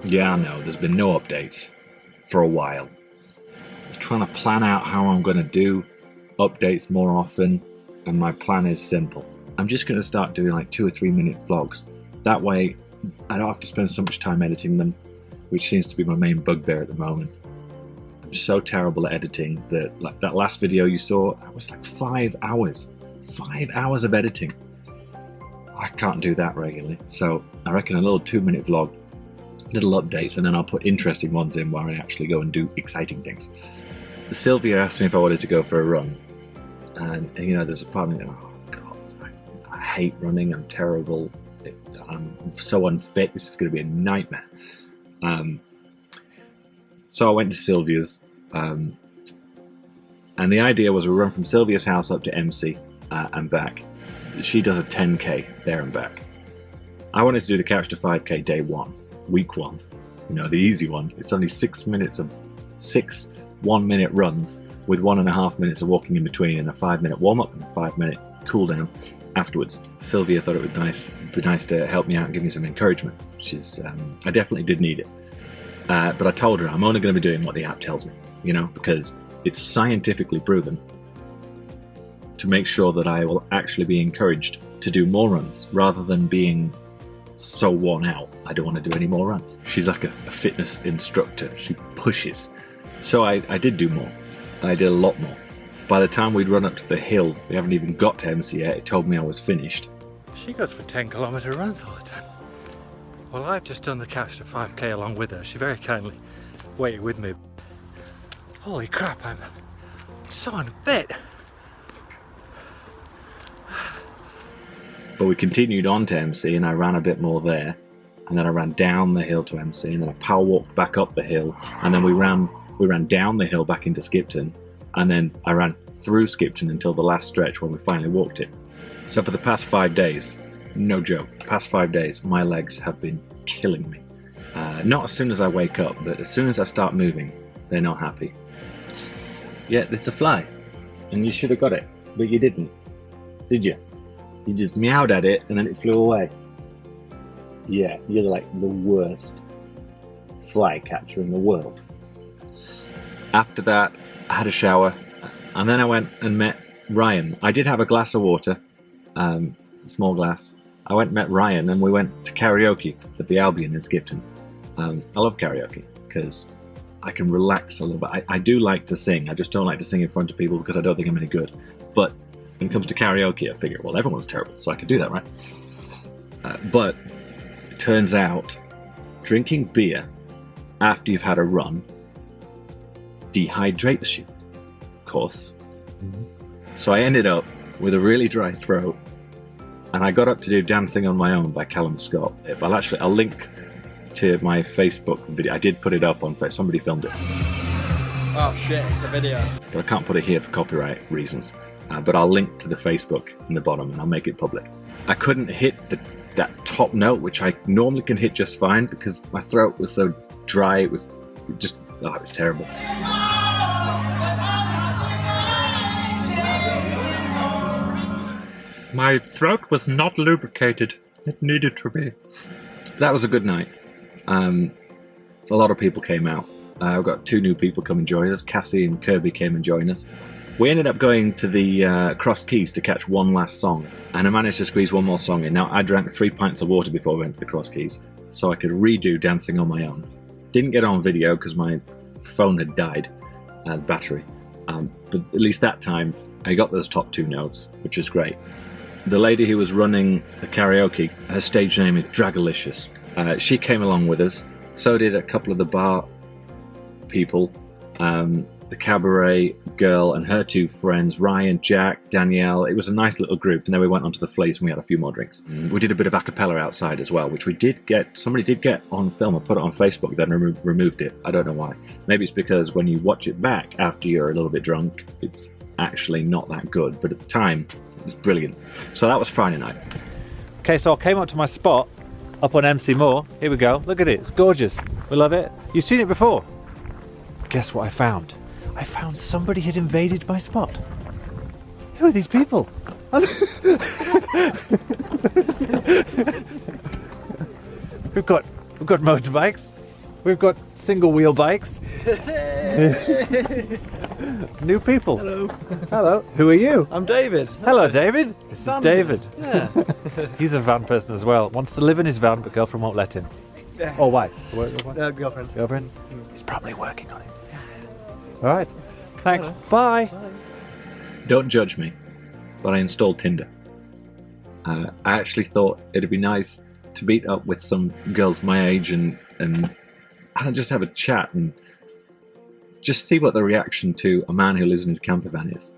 Yeah, I know, there's been no updates for a while. I'm trying to plan out how I'm going to do updates more often, and my plan is simple. I'm just going to start doing like 2 or 3 minute vlogs. That way, I don't have to spend so much time editing them, which seems to be my main bugbear at the moment. I'm so terrible at editing that, like, that last video you saw, that was like 5 hours. 5 hours of editing. I can't do that regularly, so I reckon a little 2-minute vlog, little updates, and then I'll put interesting ones in where I actually go and do exciting things. Sylvia asked me if I wanted to go for a run, and you know, there's a part of me, oh god, I hate running, I'm terrible, I'm so unfit, this is going to be a nightmare. So I went to Sylvia's, and the idea was we run from Sylvia's house up to MC and back. She does a 10k there and back. I wanted to do the Couch to 5k day 1, week 1, you know, the easy one. It's only 6 minutes of 6 1-minute runs with 1.5 minutes of walking in between, and a 5-minute warm-up and a 5-minute cool down afterwards. Sylvia thought it would be nice to help me out and give me some encouragement, which is, I definitely did need it. But I told her I'm only going to be doing what the app tells me, you know, because it's scientifically proven to make sure that I will actually be encouraged to do more runs rather than being so worn out I don't want to do any more runs. She's like a fitness instructor. She pushes. So I did do more. I did a lot more. By the time we'd run up to the hill, we haven't even got to MC yet, it told me I was finished. She goes for 10-kilometer runs all the time. Well, I've just done the Couch to 5k along with her. She very kindly waited with me. Holy crap, I'm so unfit. But we continued on to MC, and I ran a bit more there, and then I ran down the hill to MC, and then I power walked back up the hill, and then we ran down the hill back into Skipton, and then I ran through Skipton until the last stretch when we finally walked it. So for the past 5 days, no joke, past 5 days, my legs have been killing me. Not as soon as I wake up, but as soon as I start moving, they're not happy. Yeah, it's a fly, and you should have got it, but you didn't, did you? You just meowed at it and then it flew away. Yeah, you're like the worst fly catcher in the world. After that, I had a shower, and then I went and met Ryan. I did have a glass of water, a small glass. I went and met Ryan, and we went to karaoke at the Albion in Skipton. I love karaoke because I can relax a little bit. I do like to sing, I just don't like to sing in front of people because I don't think I'm any good. But when it comes to karaoke, I figure, well, everyone's terrible, so I can do that, right? But it turns out drinking beer after you've had a run dehydrates you, of course. So I ended up with a really dry throat, and I got up to do Dancing on My Own by Callum Scott. I'll link to my Facebook video. I did put it up on Facebook. Somebody filmed it. Oh shit, it's a video. But I can't put it here for copyright reasons. But I'll link to the Facebook in the bottom, and I'll make it public. I couldn't hit that top note, which I normally can hit just fine because my throat was so dry. It was terrible. My throat was not lubricated. It needed to be. That was a good night. A lot of people came out. I've got 2 new people come and join us. Cassie and Kirby came and joined us. We ended up going to the Cross Keys to catch one last song, and I managed to squeeze one more song in. Now, I drank 3 pints of water before we went to the Cross Keys, so I could redo Dancing on My Own. Didn't get on video because my phone had died, the battery, but at least that time I got those top 2 notes, which was great. The lady who was running the karaoke, her stage name is Dragalicious. She came along with us, so did a couple of the bar people, the cabaret girl and her 2 friends, Ryan, Jack, Danielle. It was a nice little group, and then we went onto the Fleece and we had a few more drinks. We did a bit of a cappella outside as well, which somebody did get on film. I put it on Facebook, then removed it. I don't know why. Maybe it's because when you watch it back after you're a little bit drunk, it's actually not that good, but at the time, it was brilliant. So that was Friday night. Okay, so I came up to my spot up on MC Moor. Here we go. Look at it. It's gorgeous. We love it. You've seen it before. Guess what I found? I found somebody had invaded my spot. Who are these people? We've got motorbikes. We've got single wheel bikes. New people. Hello. Hello. Who are you? I'm David. Hello, David. This is David. Yeah. He's a van person as well. Wants to live in his van, but girlfriend won't let him. Or wife. Girlfriend. Girlfriend. He's probably working on it. All right. Thanks. Bye. Don't judge me, but I installed Tinder. I actually thought it'd be nice to meet up with some girls my age and just have a chat and just see what the reaction to a man who lives in his camper van is.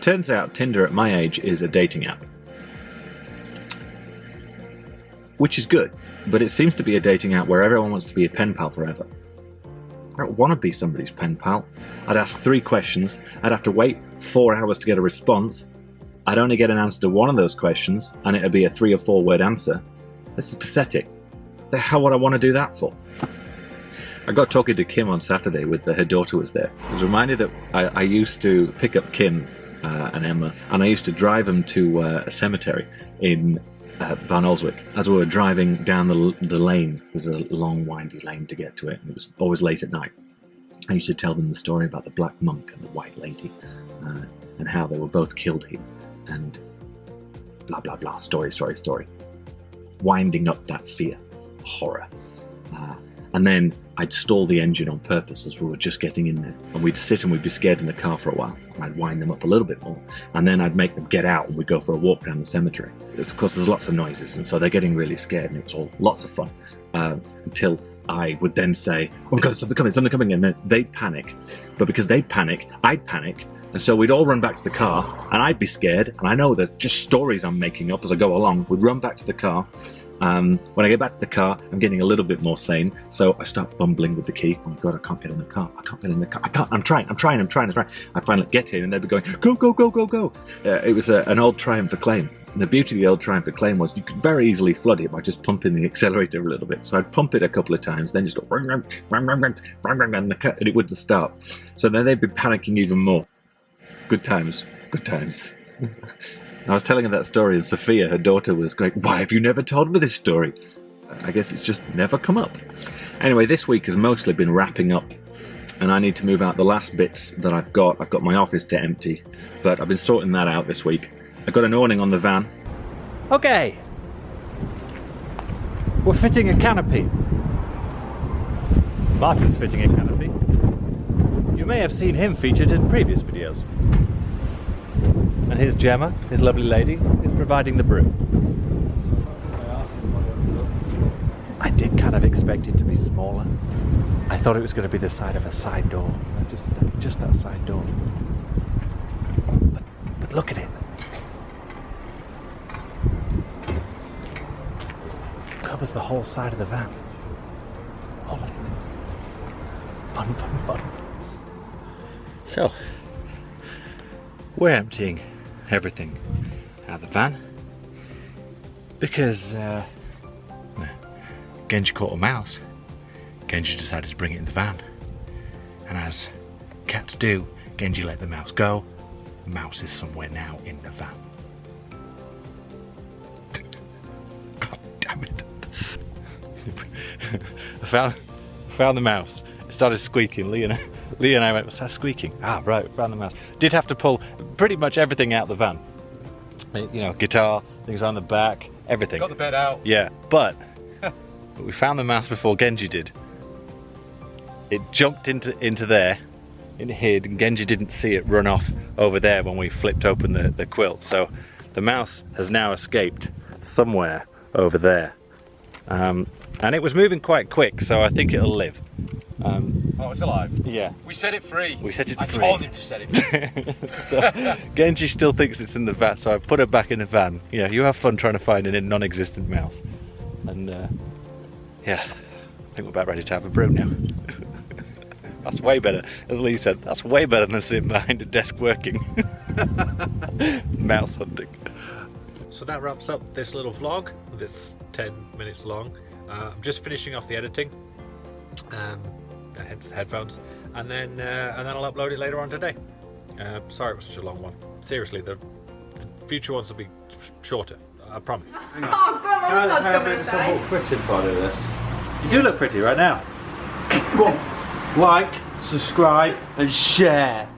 Turns out Tinder at my age is a dating app. Which is good, but it seems to be a dating app where everyone wants to be a pen pal forever. I don't want to be somebody's pen pal. I'd ask 3 questions, I'd have to wait 4 hours to get a response, I'd only get an answer to one of those questions, and it'd be a 3 or 4 word answer. This is pathetic. The hell would I want to do that for? I got talking to Kim on Saturday with her daughter was there. I was reminded that I used to pick up Kim and Emma, and I used to drive them to a cemetery in Barnoldswick. As we were driving down the lane, there's a long windy lane to get to it, and it was always late at night. I used to tell them the story about the black monk and the white lady, and how they were both killed here, and blah blah blah, story. Winding up that fear, horror. And then I'd stall the engine on purpose as we were just getting in there. And we'd sit and we'd be scared in the car for a while. And I'd wind them up a little bit more. And then I'd make them get out and we'd go for a walk down the cemetery. Of course, there's lots of noises. And so they're getting really scared. And it was all lots of fun. Until I would then say, oh my God, something coming. And then they'd panic. But because they'd panic, I'd panic. And so we'd all run back to the car. And I'd be scared. And I know there's just stories I'm making up as I go along. We'd run back to the car. When I get back to the car, I'm getting a little bit more sane, so I start fumbling with the key. Oh my God, I can't get in the car. I'm trying. I finally get in, and they'd be going, go. It was an old Triumph Acclaim. And the beauty of the old Triumph Acclaim was you could very easily flood it by just pumping the accelerator a little bit. So I'd pump it a couple of times, then just go, and it wouldn't start. So then they'd be panicking even more. Good times. I was telling her that story, and Sophia, her daughter, was going, why have you never told me this story? I guess it's just never come up. Anyway, this week has mostly been wrapping up, and I need to move out the last bits that I've got. I've got my office to empty, but I've been sorting that out this week. I've got an awning on the van. Okay. We're fitting a canopy. Martin's fitting a canopy. You may have seen him featured in previous videos. And here's Gemma, his lovely lady, is providing the brew. I did kind of expect it to be smaller. I thought it was going to be the side of a side door. Just that side door. But look at it. It covers the whole side of the van. All of it. Fun. So, we're emptying everything out of the van because Genji caught a mouse. Genji decided to bring it in the van, and as cats do, Genji let the mouse go. The mouse is somewhere now in the van. God damn it. I found the mouse. It started squeaking. Lee and I went, what's that squeaking? Ah, right, found the mouse. Did have to pull pretty much everything out the van. You know, guitar, things on the back, everything. Got the bed out. Yeah, but we found the mouse before Genji did. It jumped into there, it hid, and Genji didn't see it run off over there when we flipped open the quilt. So the mouse has now escaped somewhere over there. And it was moving quite quick, so I think it'll live. Oh, it's alive? Yeah. We set it free. We set it free. I told him to set it free. So, Genji still thinks it's in the van, so I put her back in the van. Yeah, you have fun trying to find a non-existent mouse. And yeah, I think we're about ready to have a brew now. That's way better, as Lee said, that's way better than sitting behind a desk working. Mouse hunting. So that wraps up this little vlog that's 10 minutes long. I'm just finishing off the editing, hence the headphones, and then I'll upload it later on today. Sorry it was such a long one. Seriously, the future ones will be shorter, I promise. Oh, God, I'm not going to say. Pretty part of this. You do look pretty right now. Go on. Like, subscribe, and share.